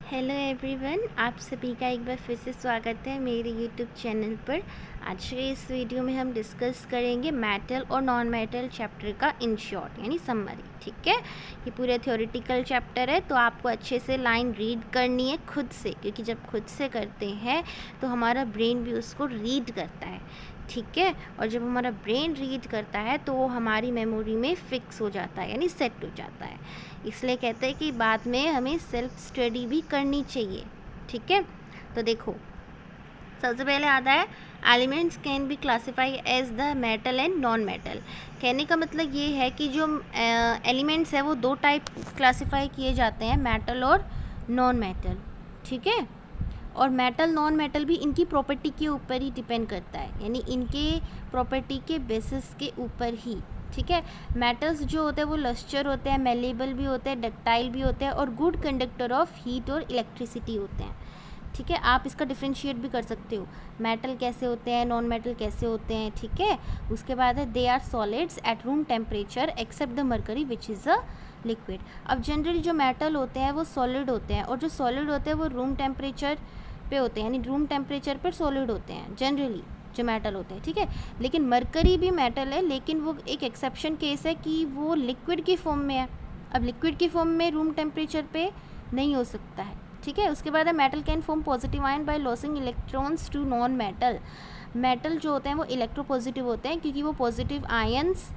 Hello everyone, आप सभी का एक बार फिर से स्वागत है मेरे यूट्यूब चैनल पर। आज के इस वीडियो में हम डिस्कस करेंगे मेटल और नॉन मेटल चैप्टर का इन शॉर्ट यानी समरी। ठीक है, ये पूरा थ्योरेटिकल चैप्टर है तो आपको अच्छे से लाइन रीड करनी है खुद से, क्योंकि जब खुद से करते हैं तो हमारा ब्रेन भी उसको रीड करता है। ठीक है, और जब हमारा ब्रेन रीड करता है तो वो हमारी मेमोरी में फिक्स हो जाता है यानी सेट हो जाता है। इसलिए कहते हैं कि बाद में हमें सेल्फ स्टडी भी करनी चाहिए। ठीक है, तो देखो सबसे पहले आता है elements can be classify as the metal and non metal. कहने का मतलब ये है कि जो एलिमेंट्स है वो दो टाइप क्लासिफाई किए जाते हैं, मेटल और नॉन मेटल। ठीक है, और मेटल नॉन मेटल भी इनकी प्रॉपर्टी के ऊपर ही डिपेंड करता है, यानी इनके प्रॉपर्टी के बेसिस के ऊपर ही। ठीक है, मेटल्स जो होते हैं वो लस्टर होते हैं, मेलेबल भी होते हैं, डक्टाइल भी होते हैं और गुड कंडक्टर ऑफ हीट और इलेक्ट्रिसिटी होते हैं। ठीक है, आप इसका डिफ्रेंशिएट भी कर सकते हो, मेटल कैसे होते हैं, नॉन मेटल कैसे होते हैं। ठीक है, उसके बाद है they are solids at room temperature except the mercury which is a liquid. अब जनरली जो मेटल होते हैं वो सॉलिड होते हैं, और जो सॉलिड होते हैं वो रूम टेम्परेचर पे होते हैं, यानी रूम टेम्परेचर पर सॉलिड होते हैं जनरली जो मेटल होते हैं। ठीक है, लेकिन मरकरी भी मेटल है, लेकिन वो एक एक्सेप्शन केस है कि वो लिक्विड की फॉर्म में है। अब लिक्विड की फॉर्म में रूम टेम्परेचर पे नहीं हो सकता है। ठीक है, उसके बाद है metal can form positive ion by losing electrons to non metal. Metal जो होते हैं वो इलेक्ट्रोपॉजिटिव होते हैं, क्योंकि वो पॉजिटिव आयन्स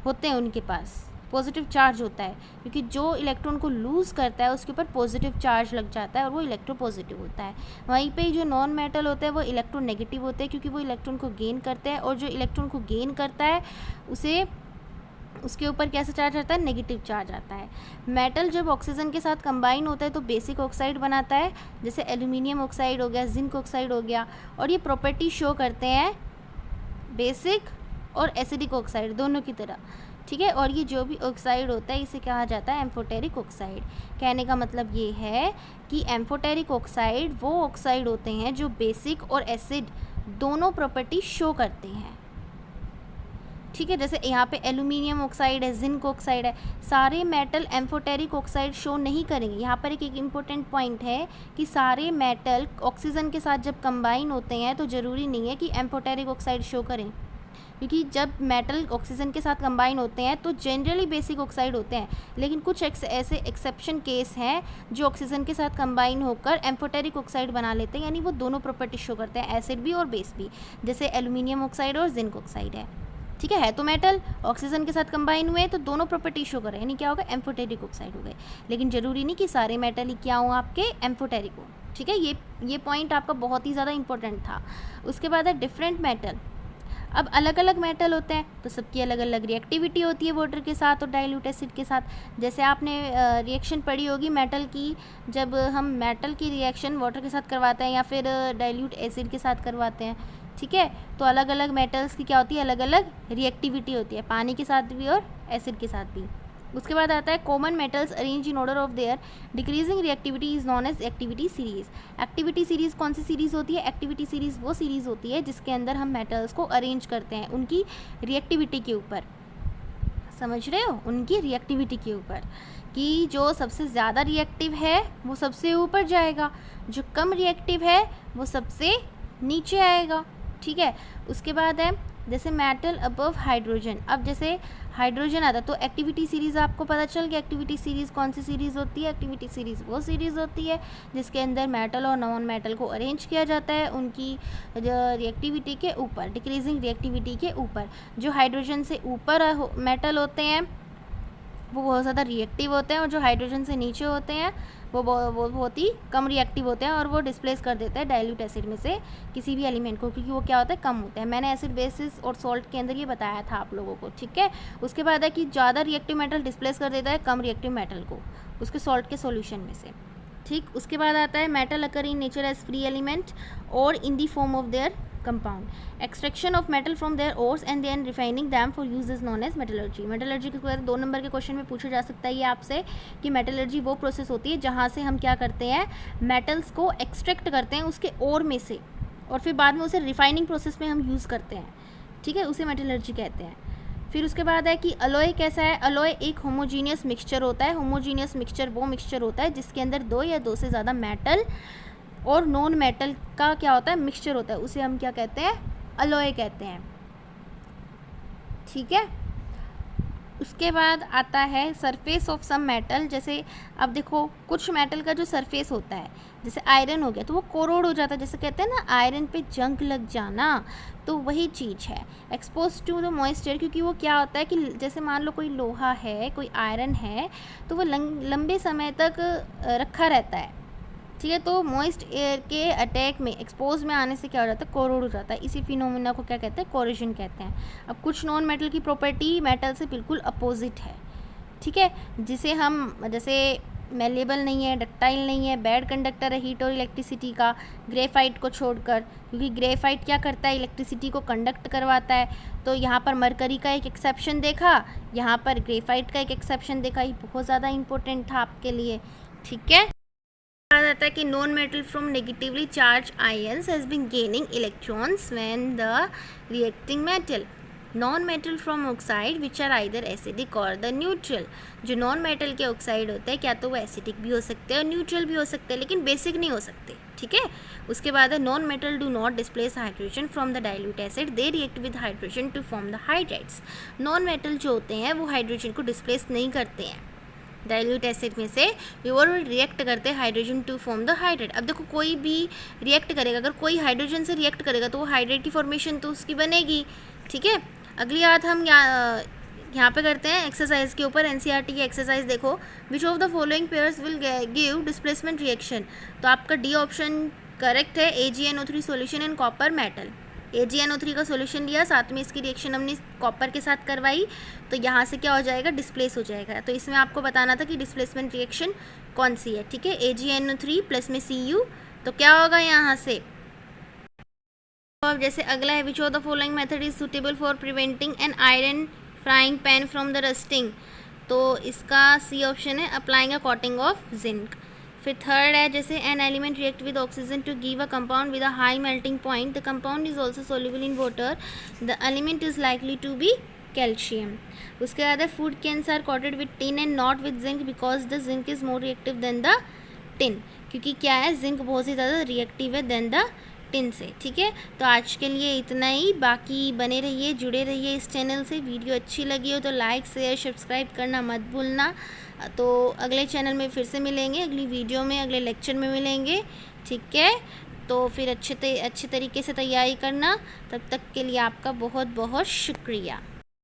होते हैं, उनके पास पॉजिटिव चार्ज होता है, क्योंकि जो इलेक्ट्रॉन को लूज़ करता है उसके ऊपर पॉजिटिव चार्ज लग जाता है और वो इलेक्ट्रोपॉजिटिव होता है। वहीं पे जो नॉन मेटल होते हैं वो इलेक्ट्रोनेगेटिव होते हैं, क्योंकि वो इलेक्ट्रॉन को गेन करते हैं, और जो इलेक्ट्रॉन को गेन करता है उसे उसके ऊपर कैसा चार्ज आता है, नेगेटिव चार्ज आता है। मेटल जब ऑक्सीजन के साथ कंबाइन होता है तो बेसिक ऑक्साइड बनाता है, जैसे एल्यूमिनियम ऑक्साइड हो गया, जिंक ऑक्साइड हो गया, और ये प्रॉपर्टी शो करते हैं बेसिक और एसिडिक ऑक्साइड दोनों की तरह। ठीक है, और ये जो भी ऑक्साइड होता है इसे कहा जाता है एम्फोटेरिक ऑक्साइड। कहने का मतलब ये है कि एम्फोटेरिक ऑक्साइड वो ऑक्साइड होते हैं जो बेसिक और एसिड दोनों प्रॉपर्टी शो करते हैं। ठीक है, जैसे यहाँ पे एल्यूमिनियम ऑक्साइड है, जिंक ऑक्साइड है, सारे मेटल एम्फोटेरिक ऑक्साइड शो नहीं करेंगे। यहाँ पर एक इम्पोर्टेंट पॉइंट है कि सारे मेटल ऑक्सीजन के साथ जब कंबाइन होते हैं तो ज़रूरी नहीं है कि एम्फोटेरिक ऑक्साइड शो करें, क्योंकि जब मेटल ऑक्सीजन के साथ कंबाइन होते हैं तो जनरली बेसिक ऑक्साइड होते हैं, लेकिन कुछ ऐसे एक्सेप्शन केस हैं जो ऑक्सीजन के साथ कंबाइन होकर एम्फोटेरिक ऑक्साइड बना लेते हैं, यानी वो दोनों प्रॉपर्टी शो करते हैं, एसिड भी और बेस भी, जैसे एल्यूमिनियम ऑक्साइड और जिंक ऑक्साइड है। ठीक है तो मेटल ऑक्सीजन के साथ कंबाइन हुए तो दोनों प्रॉपर्टी शो करें, यानी क्या होगा, एम्फोटेरिक ऑक्साइड हो गए। लेकिन ज़रूरी नहीं कि सारे मेटल ही क्या हो, आपके एम्फोटेरिक हो। ठीक है, ये पॉइंट आपका बहुत ही ज़्यादा इंपॉर्टेंट था। उसके बाद है डिफरेंट मेटल। अब अलग अलग मेटल होते हैं तो सबकी अलग अलग रिएक्टिविटी होती है वाटर के साथ और डाइल्यूट एसिड के साथ। जैसे आपने रिएक्शन पढ़ी होगी मेटल की, जब हम मेटल की रिएक्शन वाटर के साथ करवाते हैं या फिर डाइल्यूट एसिड के साथ करवाते हैं। ठीक है, तो अलग अलग मेटल्स की क्या होती है, अलग अलग रिएक्टिविटी होती है, पानी के साथ भी और एसिड के साथ भी। उसके बाद आता है common metals arrange in order of their decreasing reactivity is known as activity series. Activity series कौन सी सीरीज होती है, एक्टिविटी सीरीज वो सीरीज होती है जिसके अंदर हम मेटल्स को अरेंज करते हैं उनकी रिएक्टिविटी के ऊपर। समझ रहे हो, उनकी रिएक्टिविटी के ऊपर, कि जो सबसे ज़्यादा रिएक्टिव है वो सबसे ऊपर जाएगा, जो कम रिएक्टिव है वो सबसे नीचे आएगा। ठीक है, उसके बाद है जैसे मेटल अबव हाइड्रोजन। अब जैसे हाइड्रोजन आता है तो एक्टिविटी सीरीज़ आपको पता चल गया, एक्टिविटी सीरीज़ कौन सी सीरीज़ होती है, एक्टिविटी सीरीज़ वो सीरीज़ होती है जिसके अंदर मेटल और नॉन मेटल को अरेंज किया जाता है उनकी रिएक्टिविटी के ऊपर, डिक्रीजिंग रिएक्टिविटी के ऊपर। जो हाइड्रोजन से ऊपर मेटल होते हैं वो बहुत ज़्यादा रिएक्टिव होते हैं, और जो हाइड्रोजन से नीचे होते हैं वो बहुत ही कम रिएक्टिव होते हैं, और वो डिस्प्लेस कर देते हैं डाइल्यूट एसिड में से किसी भी एलिमेंट को, क्योंकि वो क्या होता है, कम होता है। मैंने एसिड बेसिस और सॉल्ट के अंदर ये बताया था आप लोगों को। ठीक है, उसके बाद है कि ज़्यादा रिएक्टिव मेटल डिस्प्लेस कर देता है कम रिएक्टिव मेटल को उसके सॉल्ट के सॉल्यूशन में से। ठीक, उसके बाद आता है metal occur in nature as free element और in the form of their compound. Extraction of metal from their ores and then refining them for use is known as metallurgy. Metallurgy के 2 number के question में पूछा जा सकता है ये आपसे कि मेटलर्जी वो प्रोसेस होती है जहाँ से हम क्या करते हैं, मेटल्स को एक्सट्रैक्ट करते हैं उसके ओर में से, और फिर बाद में उसे रिफाइनिंग प्रोसेस में हम यूज़ करते हैं। ठीक है, उसे मेटलर्जी कहते हैं। फिर उसके बाद है कि अलॉय कैसा है। अलॉय एक होमोजीनियस मिक्सचर होता है। होमोजीनियस मिक्सचर वो मिक्सचर होता है जिसके अंदर 2 या 2 से ज़्यादा मेटल और नॉन मेटल का क्या होता है, मिक्सचर होता है, उसे हम क्या कहते हैं, अलॉय कहते हैं। ठीक है। उसके बाद आता है सरफेस ऑफ सम मेटल। जैसे अब देखो कुछ मेटल का जो सरफेस होता है, जैसे आयरन हो गया तो वो कोरोड हो जाता है, जैसे कहते हैं ना आयरन पे जंग लग जाना, तो वही चीज़ है एक्सपोज टू द मॉइस्चर। क्योंकि वो क्या होता है कि जैसे मान लो कोई लोहा है, कोई आयरन है, तो वो लंबे समय तक रखा रहता है। ठीक है। तो मॉइस्ट एयर के अटैक में, एक्सपोज में आने से क्या हो जाता है, कोरोड हो जाता है। इसी फिनोमिना को क्या कहते हैं, कोरोजन कहते हैं। अब कुछ नॉन मेटल की प्रॉपर्टी मेटल से बिल्कुल अपोजिट है। ठीक है। जिसे हम, जैसे मेलेबल नहीं है, डक्टाइल नहीं है, बैड कंडक्टर है हीट और इलेक्ट्रिसिटी का, ग्रेफाइट को छोड़कर, क्योंकि ग्रेफाइट क्या करता है, इलेक्ट्रिसिटी को कंडक्ट करवाता है। तो यहाँ पर मरकरी का एक एक्सेप्शन देखा, यहाँ पर ग्रेफाइट का एक एक्सेप्शन देखा। ये बहुत ज़्यादा इंपॉर्टेंट था आपके लिए। ठीक है। कहा जाता है कि non metal from negatively charge ions has been gaining electrons when the reacting metal. Non metal from oxide which are either acidic or the neutral. जो नॉन मेटल के ऑक्साइड होते हैं, क्या तो वो एसिडिक भी हो सकते हैं और न्यूट्रल भी हो सकते हैं, लेकिन बेसिक नहीं हो सकते। ठीक है। उसके बाद है non metal do not displace hydrogen from the dilute acid, they react with hydrogen to form the hydrides. Non metal जो होते हैं वो हाइड्रोजन को डिस्प्लेस नहीं करते हैं डाइल्यूट एसिड में से, और रिएक्ट करते हैं hydrogen to form the hydrate. अब देखो कोई भी रिएक्ट करेगा, अगर कोई हाइड्रोजन से रिएक्ट करेगा तो वो हाइड्रेट की फॉर्मेशन तो उसकी बनेगी। ठीक है। अगली बात हम यहाँ पे करते हैं एक्सरसाइज के ऊपर। एनसीईआरटी की एक्सरसाइज देखो, विच of the following pairs will give displacement reaction. तो आपका डी ऑप्शन करेक्ट है, AgNO3 solution in copper metal. AgNO3 का सॉल्यूशन लिया, साथ में इसकी रिएक्शन हमने कॉपर के साथ करवाई, तो यहाँ से क्या हो जाएगा, डिस्प्लेस हो जाएगा। तो इसमें आपको बताना था कि डिस्प्लेसमेंट रिएक्शन कौन सी है। ठीक है। AgNO3 प्लस में Cu, तो क्या होगा यहाँ से। अब जैसे अगला है, which of the following method is suitable for preventing an iron frying pan from the rusting. तो इसका सी ऑप्शन है, applying a coating of zinc. फिर थर्ड है, जैसे an element react with oxygen to give a compound with a high melting point, the compound is also soluble in water, the element is likely to be calcium. उसके बाद है, food cans are coated with tin and not with zinc because the zinc is more reactive than the tin. क्योंकि क्या है, zinc बहुत ही ज़्यादा reactive है then the tin से। ठीक है। तो आज के लिए इतना ही, बाकी बने रहिए, जुड़े रहिए इस चैनल से। वीडियो अच्छी लगी हो तो लाइक शेयर सब्सक्राइब करना मत भूलना। तो अगले चैनल में फिर से मिलेंगे, अगली वीडियो में, अगले लेक्चर में मिलेंगे। ठीक है। तो फिर अच्छे तरीके से तैयारी करना। तब तक के लिए आपका बहुत बहुत शुक्रिया।